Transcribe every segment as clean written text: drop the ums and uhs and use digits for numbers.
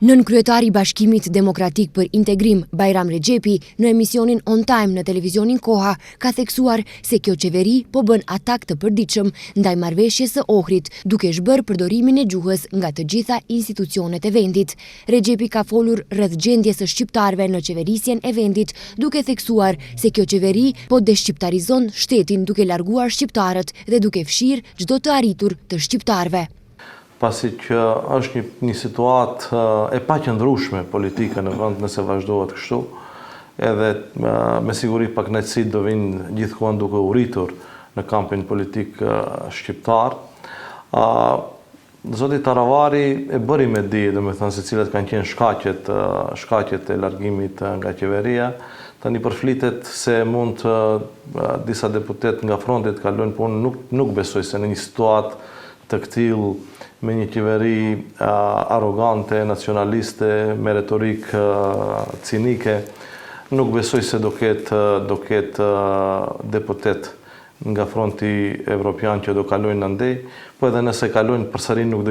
Nënkryetari i Bashkimit Demokratik për Integrim, Bajram Rexhepi, në emisionin On Time në televizionin Koha, ka theksuar se kjo qeveri po bën atak të përditshëm ndaj marrëveshjes së Ohrit, duke zhbërë përdorimin e gjuhës nga të gjitha institucionet e vendit. Rexhepi ka folur rreth gjendjes së shqiptarëve në qeverisjen e vendit, duke theksuar se kjo qeveri po deshqiptarizon shtetin duke larguar shqiptarët dhe duke fshirë çdo të arritur të shqiptarëve. Pasi që është një situatë e paqëndrueshme politike në vend nëse vazhdohet kështu, edhe me siguri pakënaqësitë do vinë gjithmonë duke u rritur në kampin politik shqiptar. Zoti Taravari e bëri me dije, domethënë se cilat kanë qenë shkaqet e largimit nga qeveria. Tani përflitet se mund disa deputet nga fronti të kalojnë, por nuk besoj se në një situatë të këtill me një qeveri arrogante, nacionaliste, me retorik cinike, nuk besoj se do ketë deputet nga fronti evropian që do kalojnë në ndej, po edhe nëse kalojnë përsëri nuk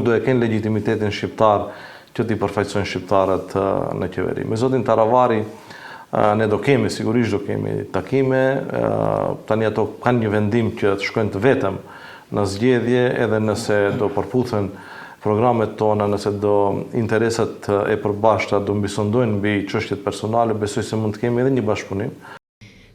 do e kenë legitimitetin shqiptar që t'i përfaqësojnë shqiptarët në qeveri. Me zotin Taravari ne sigurisht do kemi takime, tani ato kanë një vendim që të shkojnë të vetëm në zgjedhje, edhe nëse do përputhen programet tona, nëse do interesat e përbashkëta do mbisondojnë mbi çështjet personale, besoj se mund të kemi edhe një bashkëpunim.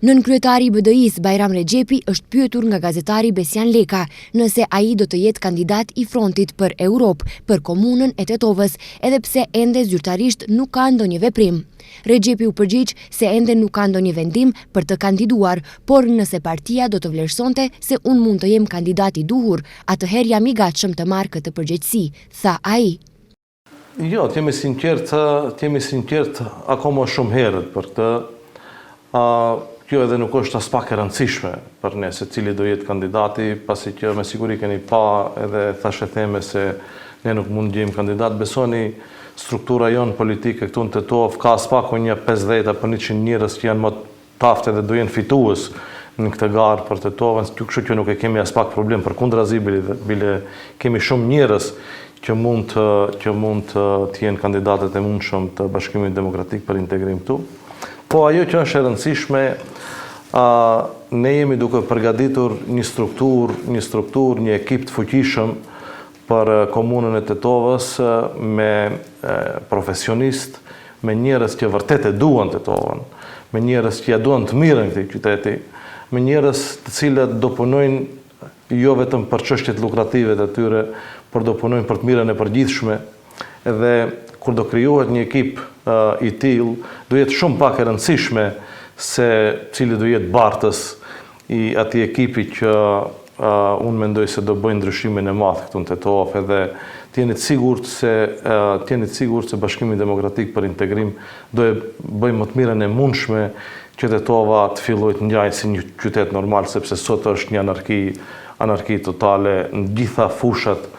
Nënkryetari i BDI-s Bajram Rexhepi është pyetur nga gazetari Besian Leka nëse ai do të jetë kandidat i Frontit për Europë për komunën e Tetovës, edhe pse ende zyrtarisht nuk ka ndonjë veprim. Rexhepi u përgjigj se ende nuk ka ndonjë vendim për të kandiduar, por nëse partia do të vlerësonte se unë mund të jem kandidat i duhur, atëherë jam i gatshëm të marr këtë përgjegjësi, tha ai. Jo, t'jemi sinqert akoma shumë herët për këtë. Kjo edhe nuk është as pak e rëndësishme për ne se cili do jetë kandidati, pasi që me siguri keni pa edhe thashë theme se ne nuk mund gjejmë kandidat. Besoni, struktura jonë politike këtu në Tetov ka as pak një 50 apo 100 njerëz që janë më taftë dhe do jenë fitues në këtë garë për Tetovën, kështu që nuk e kemi as pak problem. Përkundrazi, bile kemi shumë njerëz që mund të jenë kandidatët e mundshëm të Bashkimit Demokratik për Integrim këtu. Po ajo që është e rëndësishme, ne jemi duke përgatitur një struktur, një ekip të fuqishëm për komunën e Tetovës me profesionist, me njerëz që vërtet e duan Tetovën, me njerëz që ja duan të mirën këtij qyteti, me njerëz të cilët do punojnë jo vetëm për çështjet lukrative të tyre, por do punojnë për të mirën e përgjithshme. Edhe kur do krijohet një ekip i tillë, do jetë shumë pak e rëndësishme se cili do jetë bartës i atij ekipi që unë mendoj se do bëjnë ndryshimin e madh këtu në Tetovë, edhe t'jeni të sigurt se Bashkimi Demokratik për Integrim do e bëjë më të mirën e mundshme që Tetova të fillojë të ngjajë si një qytet normal, sepse sot është një anarki totale në gjitha fushat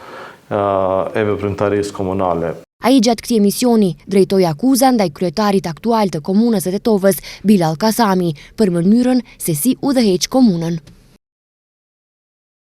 e veprimtarisë komunale. Ai gjatë këtij emisioni drejtoi akuza ndaj kryetarit aktual të komunës së Tetovës, Bilal Kasami, për mënyrën se si udhëheq komunën.